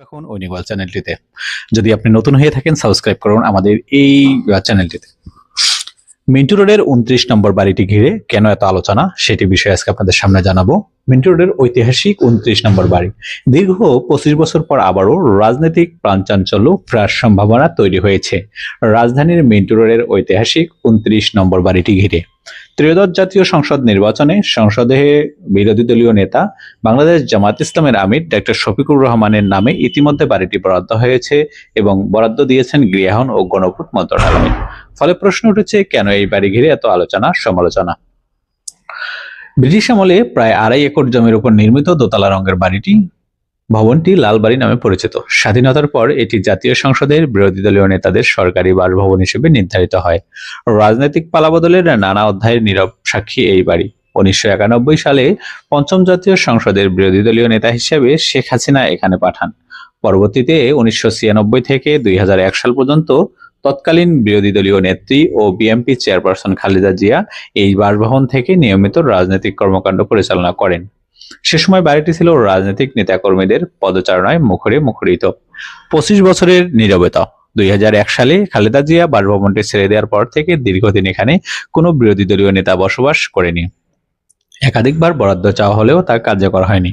রাখুন ওনিওয়াল চ্যানেলটিতে। যদি আপনি নতুন হয়ে থাকেন সাবস্ক্রাইব করুন আমাদের এই চ্যানেলটিতে। মিন্টু রোডের 29 নম্বর বাড়িটি ঘিরে কেন এত আলোচনা সেটি বিষয়ে আজকে আপনাদের সামনে জানাবো। মিন্টু রোডের ঐতিহাসিক 29 নম্বর বাড়ি দীর্ঘ 25 বছর পর আবারও রাজনৈতিক প্রাণচাঞ্চল্য ফেরার সম্ভাবনা তৈরি হয়েছে রাজধানীর মিন্টু রোডের ঐতিহাসিক 29 নম্বর বাড়িটি ঘিরে। ত্রয়োদশ জাতীয় সংসদ নির্বাচনে সংসদে বিরোধী দলীয় নেতা বাংলাদেশ জামাত ইসলামের আমির ডক্টর শফিকুর রহমানের নামে ইতিমধ্যে বাড়িটি বরাদ্দ হয়েছে এবং বরাদ্দ দিয়েছেন গৃহায়ন ও গণপূর্ত মন্ত্রণালয়। ফলে প্রশ্ন উঠেছে, কেন এই বাড়ি ঘিরে এত আলোচনা সমালোচনা? ব্রিটিশ আমলে প্রায় 2.5 একর জমির উপর নির্মিত দোতলা রঙের ভবনটি লাল বাড়ি নামে পরিচিত। স্বাধীনতার পর এটি জাতীয় সংসদের বিরোধী দলীয় নেতাদের সরকারি বাসভবন হিসেবে নির্ধারিত হয়। রাজনৈতিক পালাবদলের নানা অধ্যায়ের নীরব সাক্ষী এই বাড়ি। 1991 সালে পঞ্চম জাতীয় সংসদের বিরোধী দলীয় নেতা হিসেবে শেখ হাসিনা এখানে পাঠান। পরবর্তীতে 1996 থেকে 2001 সাল পর্যন্ত তৎকালীন বিরোধী দলীয় নেত্রী ও বিএনপি চেয়ারপারসন খালেদা জিয়া এই বাসভবন থেকে নিয়মিত রাজনৈতিক কর্মকাণ্ড পরিচালনা করেন। সে সময় বাড়িটি ছিল রাজনৈতিক নেতাকর্মীদের পদচারণায় মুখরিত। 25 বছরের নীরবতা। 2001 সালে খালেদা জিয়া বাসভবনটি ছেড়ে দেওয়ার পর থেকে দীর্ঘদিন এখানে কোনো বিরোধী দলীয় নেতা বসবাস করেনি। একাধিকবার বরাদ্দ চাওয়া হলেও তা কার্যকর হয়নি।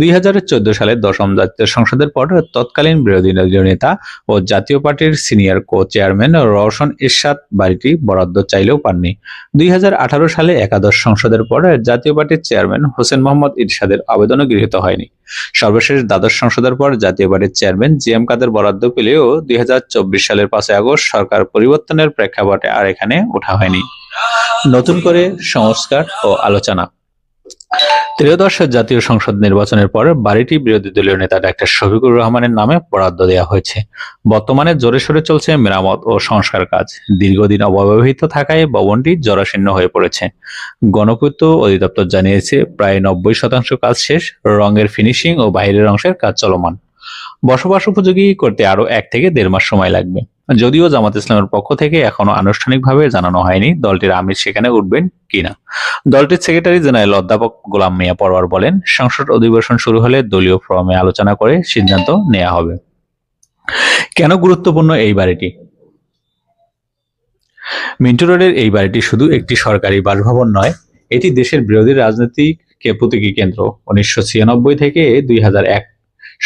2014 সালে দশম জাতীয় সংসদের পর তৎকালীন বিরোধী দলীয় নেতা ও জাতীয় পার্টির সিনিয়র চেয়ারম্যান রওশন এরশাদ বাড়িটি বরাদ্দ চাইলেও পাননি। 2018 সালে একাদশ সংসদের পর জাতীয় পার্টির চেয়ারম্যান হোসেন মোহাম্মদ এরশাদের আবেদনও গৃহীত হয়নি। সর্বশেষ দ্বাদশ সংসদের পর জাতীয় পার্টির চেয়ারম্যান জিএম কাদের বরাদ্দ পেলেও 2024 সালের 5 আগস্ট সরকার পরিবর্তনের প্রেক্ষাপটে আর এখানে ওঠা হয়নি। নতুন করে সংস্কার ও আলোচনা। ত্রয়োদশ জাতীয় সংসদ নির্বাচনের পর বাড়িটি বিরোধী দলীয় নেতা ডক্টর শফিকুর রহমানের নামে বরাদ্দ দেওয়া হয়েছে। বর্তমানে জোরে সোরে চলছে মেরামত ও সংস্কার কাজ। দীর্ঘদিন অব্যবহৃত থাকায় ভবনটি জরাশীর্ণ হয়ে পড়েছে। গণপূর্ত অধিদপ্তর জানিয়েছে প্রায় 90% কাজ শেষ, রঙের ফিনিশিং ও বাইরের অংশের কাজ চলমান। বসবাস উপযোগী করতে আরো 1 থেকে 1.5 মাস সময় লাগবে। যদিও জামাত ইসলামের পক্ষ থেকে এখনো আনুষ্ঠানিকভাবে জানানো হয়নি দলটির আমির সেখানে উঠবেন কিনা। দলটির সেক্রেটারি জেনারেল অধ্যাপক গোলাম মিয়া পরোয়ার বলেন, সংসদ অধিবেশন শুরু হলে দলীয় ফোরামে আলোচনা করে সিদ্ধান্ত নেওয়া হবে। কেন গুরুত্বপূর্ণ এই বাড়িটি? মিন্টু রোডের এই বাড়িটি শুধু একটি সরকারি বাসভবন নয়, এটি দেশের বিরোধী রাজনৈতিক প্রতীকী কেন্দ্র। 1996 থেকে 2001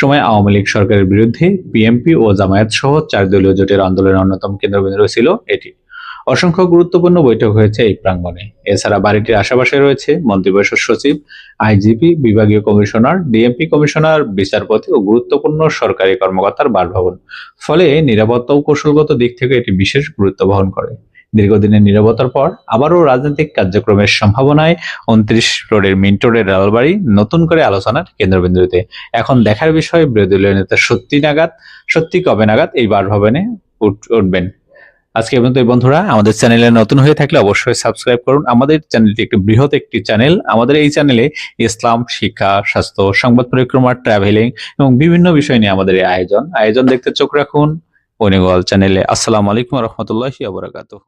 সময় আওয়ামী লীগ সরকারের বিরুদ্ধে বিএনপি ও জামায়াত সহ 4 দলীয় জোটের আন্দোলনের অন্যতম কেন্দ্রবিন্দু ছিল এটি। অসংখ্য গুরুত্বপূর্ণ বৈঠক হয়েছে এই প্রাঙ্গণে। এছাড়া বাড়িটির আশেপাশে রয়েছে মন্ত্রিপরিষদ সচিব, আইজিপি, বিভাগীয় কমিশনার, ডিএমপি কমিশনার, বিচারপতি ও গুরুত্বপূর্ণ সরকারি কর্মকর্তার বাসভবন। ফলে নিরাপত্তা ও কৌশলগত দিক থেকে এটি বিশেষ গুরুত্ব বহন করে। দীর্ঘদিনের নীরবতার পর আবারও রাজনৈতিক কার্যক্রমের সম্ভাবনায় 29 রোডের মিন্টু রোডের রেলবাড়ি নতুন করে আলোচনার কেন্দ্রবিন্দুতে। এখন দেখার বিষয় বিরোধী দলীয় নেতা সত্যি কবে নাগাদ এই বাসভবনে উঠবেন। আজকে পর্যন্ত বন্ধুরা, আমাদের চ্যানেলে নতুন হয়ে থাকলে অবশ্যই সাবস্ক্রাইব করুন। আমাদের চ্যানেলটি একটি বৃহৎ একটি চ্যানেল। আমাদের এই চ্যানেলে ইসলাম, শিক্ষা, স্বাস্থ্য, সংবাদ পরিক্রমা, ট্রাভেলিং এবং বিভিন্ন বিষয় নিয়ে আমাদের এই আয়োজন দেখতে চোখ রাখুন ওনিওয়াল চ্যানেলে। আসসালামু আলাইকুম ওয়া রাহমাতুল্লাহি ওয়া বারাকাতুহু।